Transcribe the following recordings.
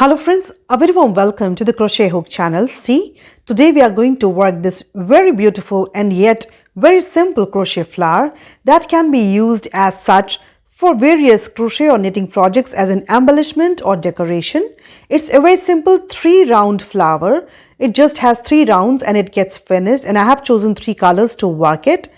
Hello friends, a very warm welcome to the Crochet Hook channel. See, today we are going to work this very beautiful and yet very simple crochet flower that can be used as such for various crochet or knitting projects as an embellishment or decoration. It's a very simple 3-round flower. It just has 3 rounds and it gets finished, and I have chosen 3 colors to work it.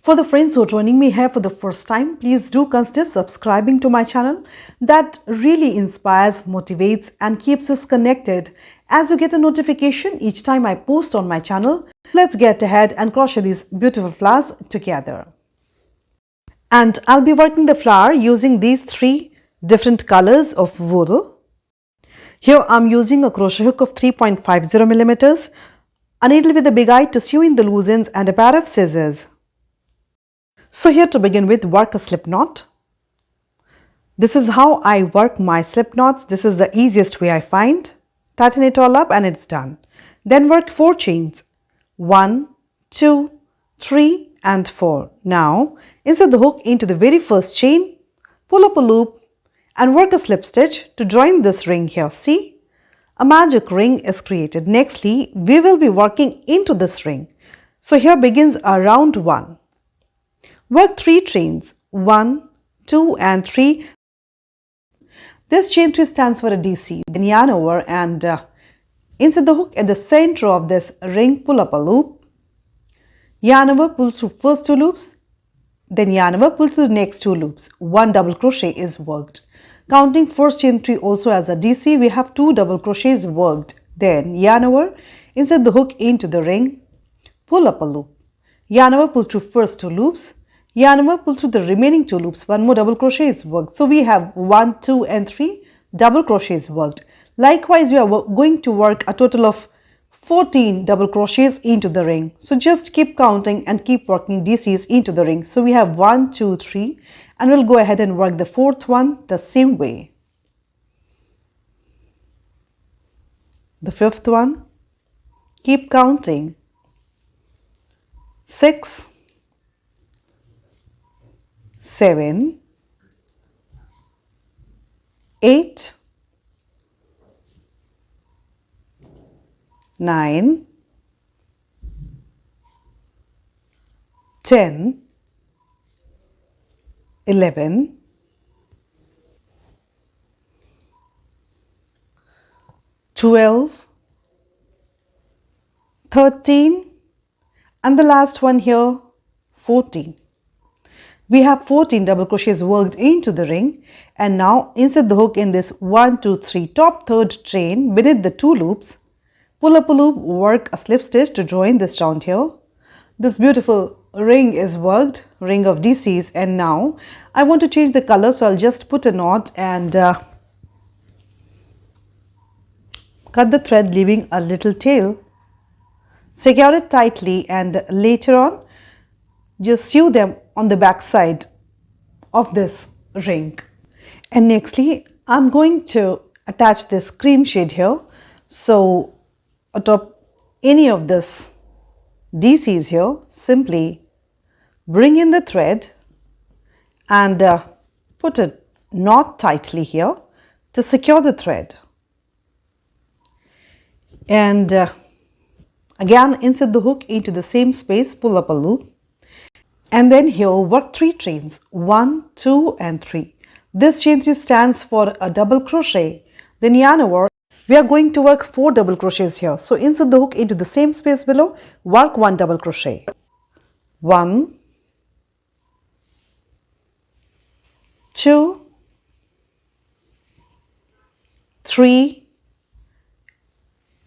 For the friends who are joining me here for the first time, please do consider subscribing to my channel. That really inspires, motivates and keeps us connected as you get a notification each time I post on my channel. Let's get ahead and crochet these beautiful flowers together. And I'll be working the flower using these 3 different colors of wool. Here I'm using a crochet hook of 3.50 millimeters, a needle with a big eye to sew in the loose ends, and a pair of scissors. So here to begin with, work a slip knot. This is how I work my slip knots. This is the easiest way I find. Tighten it all up and it's done. Then work 4 chains. 1, 2, 3 and 4. Now insert the hook into the very first chain, pull up a loop and work a slip stitch to join this ring here. See? A magic ring is created. Nextly, we will be working into this ring. So here begins our round 1. Work 3 chains, 1, 2 and 3. This chain 3 stands for a DC. Then yarn over and insert the hook at the center of this ring, pull up a loop. Yarn over, pull through first 2 loops. Then yarn over, pull through the next 2 loops. 1 double crochet is worked. Counting first chain 3 also as a DC, we have 2 double crochets worked. Then yarn over, insert the hook into the ring, pull up a loop. Yarn over, pull through first 2 loops. Yarn over, pull through the remaining 2 loops. 1 more double crochet is worked. So we have 1, 2 and 3 double crochets worked. Likewise, we are going to work a total of 14 double crochets into the ring. So just keep counting and keep working DCs into the ring. So we have 1, 2, 3 and we'll go ahead and work the 4th one the same way. The 5th one, keep counting. 6, 7, 8, 9, 10, 11, 12, 13 and the last one here 14. We have 14 double crochets worked into the ring, and now insert the hook in this 1, 2, 3 top 3rd chain beneath the 2 loops. Pull up a loop, work a slip stitch to join this round here. This beautiful ring is worked, ring of DCs, and now I want to change the color, so I'll just put a knot and cut the thread leaving a little tail. Secure it tightly and later on just sew them on the back side of this ring. And nextly, I'm going to attach this cream shade here. So atop any of this DCs here, simply bring in the thread and put a knot tightly here to secure the thread. And again insert the hook into the same space, pull up a loop. And then here work 3 chains, 1, 2 and 3. This chain 3 stands for a double crochet. Then yarn over. We are going to work 4 double crochets here. So insert the hook into the same space below, work 1 double crochet. 1, 2, 3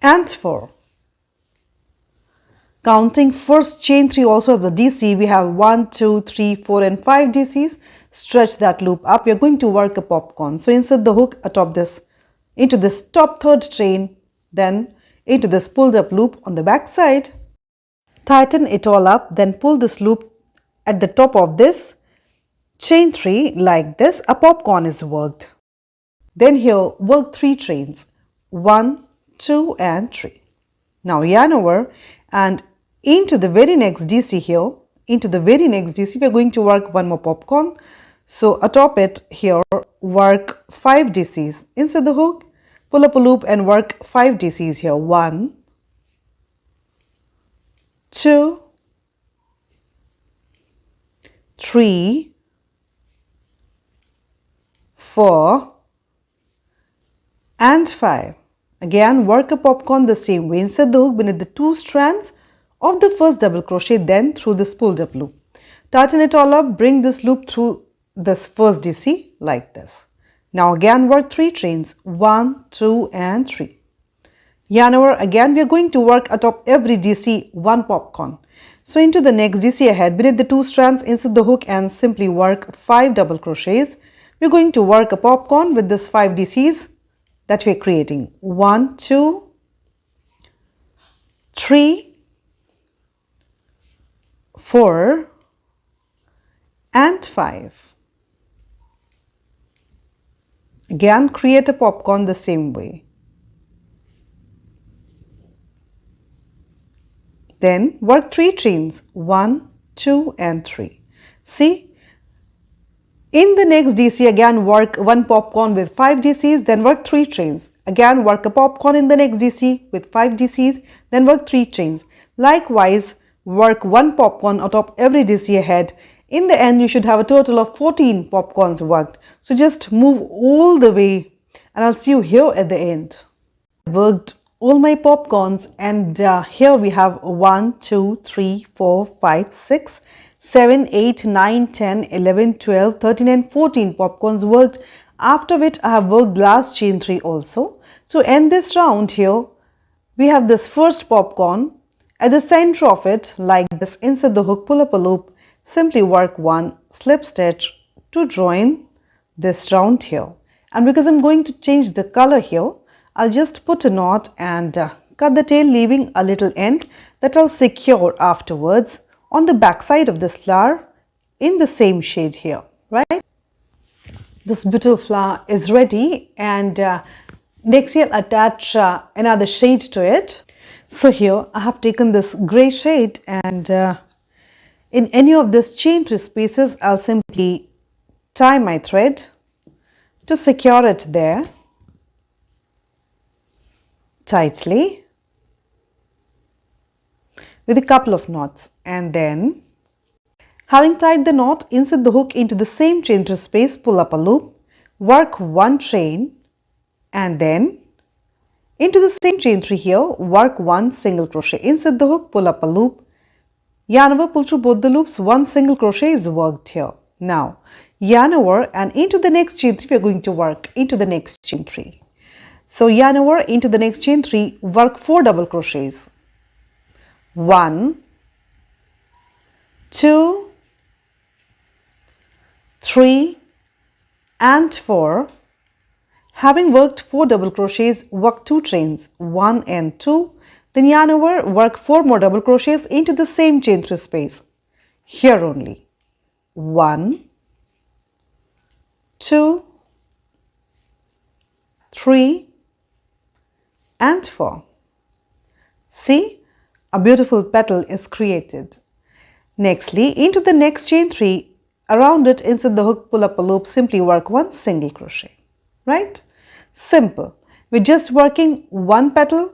and 4. Counting first chain 3 also as a DC, we have 1, 2, 3, 4 and 5 DCs. Stretch that loop up. We are going to work a popcorn. So insert the hook atop this into this top 3rd chain, then into this pulled up loop on the back side. Tighten it all up, then pull this loop at the top of this chain 3 like this. A popcorn is worked. Then here work 3 chains, 1, 2 and 3. Now yarn over and into the very next DC here, into the very next DC, we are going to work 1 more popcorn. So atop it here, work 5 DCs. Insert the hook, pull up a loop and work 5 DCs here. 1, 2, 3, 4 and 5. Again, work a popcorn the same way. Insert the hook beneath the 2 strands of the first double crochet, then through this pulled up loop. Tighten it all up, bring this loop through this first DC like this. Now again work 3 chains, 1, 2 and 3. Yarn over, again we are going to work atop every DC 1 popcorn. So into the next DC ahead, beneath the 2 strands, insert the hook and simply work 5 double crochets. We are going to work a popcorn with this 5 DCs that we are creating. 1, 2, 3, 4 and 5. Again create a popcorn the same way. Then work 3 chains, 1, 2 and 3. See, in the next DC again work 1 popcorn with 5 DCs, then work 3 chains. Again work a popcorn in the next DC with 5 DCs, then work 3 chains. Likewise work 1 popcorn atop every DC ahead. In the end you should have a total of 14 popcorns worked. So just move all the way and I'll see you here at the end. Worked all my popcorns and here we have 1, 2, 3, 4, 5, 6, 7, 8, 9, 10, 11, 12, 13 and 14 popcorns worked, after which I have worked last chain 3 also. So end this round here, we have this first popcorn. At the center of it like this, insert the hook, pull up a loop, simply work 1 slip stitch to join this round here. And because I'm going to change the color here, I'll just put a knot and cut the tail, leaving a little end that I'll secure afterwards on the back side of this flower in the same shade here, right? This beautiful flower is ready and next I'll attach another shade to it. So here I have taken this grey shade and in any of this chain 3 spaces I'll simply tie my thread to secure it there tightly with a couple of knots, and then having tied the knot, insert the hook into the same chain 3 space, pull up a loop, work 1 chain and then into the same chain 3 here, work 1 single crochet, insert the hook, pull up a loop, yarn over, pull through both the loops, 1 single crochet is worked here. Now yarn over and into the next chain 3 we are going to work into the next chain 3. So yarn over into the next chain 3, work 4 double crochets. 1, 2, 3 and 4. Having worked 4 double crochets, work 2 chains, 1 and 2. Then yarn over, work 4 more double crochets into the same chain 3 space. Here only. 1, 2, 3 and 4. See, a beautiful petal is created. Nextly, into the next chain 3, around it insert the hook, pull up a loop, simply work 1 single crochet, right? Simple. We're just working 1 petal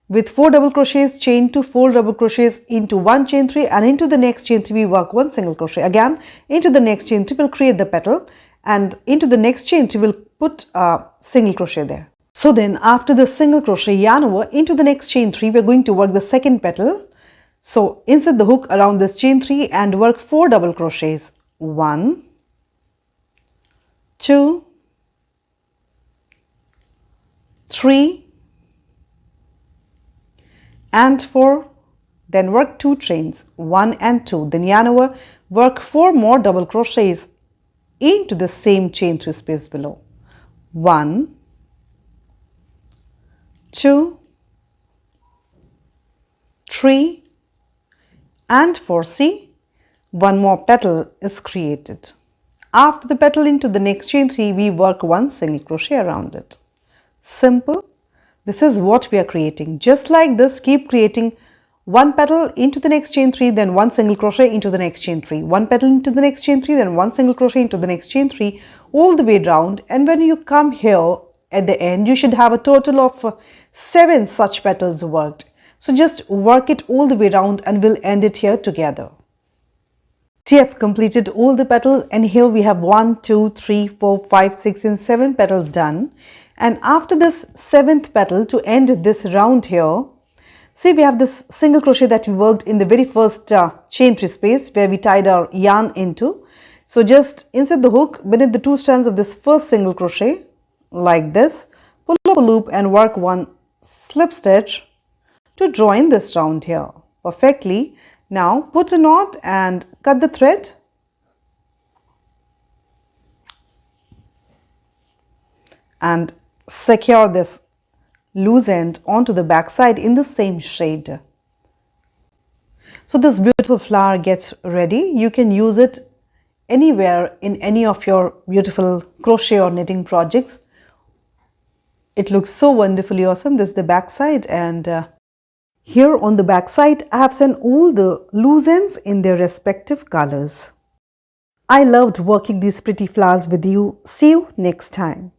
with 4 double crochets, chain 2, 4 double crochets into 1 chain 3, and into the next chain 3 we work 1 single crochet. Again into the next chain 3 we'll create the petal, and into the next chain 3 we'll put a single crochet there. So then after the single crochet, yarn over into the next chain 3 we are going to work the second petal. So insert the hook around this chain 3 and work 4 double crochets. 1, 2, 3 and 4. Then work 2 chains, 1 and 2. Then yarn over, work 4 more double crochets into the same chain 3 space below. 1, 2, 3 and 4. See, 1 more petal is created. After the petal, into the next chain 3 we work 1 single crochet around it. Simple. This is what we are creating. Just like this, keep creating 1 petal into the next chain 3, then 1 single crochet into the next chain 3, 1 petal into the next chain 3, then 1 single crochet into the next chain 3, all the way round. And when you come here at the end, you should have a total of 7 such petals worked. So just work it all the way around and we'll end it here together. See, I've completed all the petals and here we have 1, 2, 3, 4, 5, 6 and 7 petals done. And after this 7th petal, to end this round here, see, we have this single crochet that we worked in the very first chain 3 space where we tied our yarn into. So just insert the hook beneath the 2 strands of this first single crochet like this, pull up a loop and work one slip stitch to join this round here perfectly. Now put a knot and cut the thread and secure this loose end onto the back side in the same shade. So this beautiful flower gets ready. You can use it anywhere in any of your beautiful crochet or knitting projects. It looks so wonderfully awesome. This is the back side, and here on the back side I have sent all the loose ends in their respective colors. I loved working these pretty flowers with you. See you next time.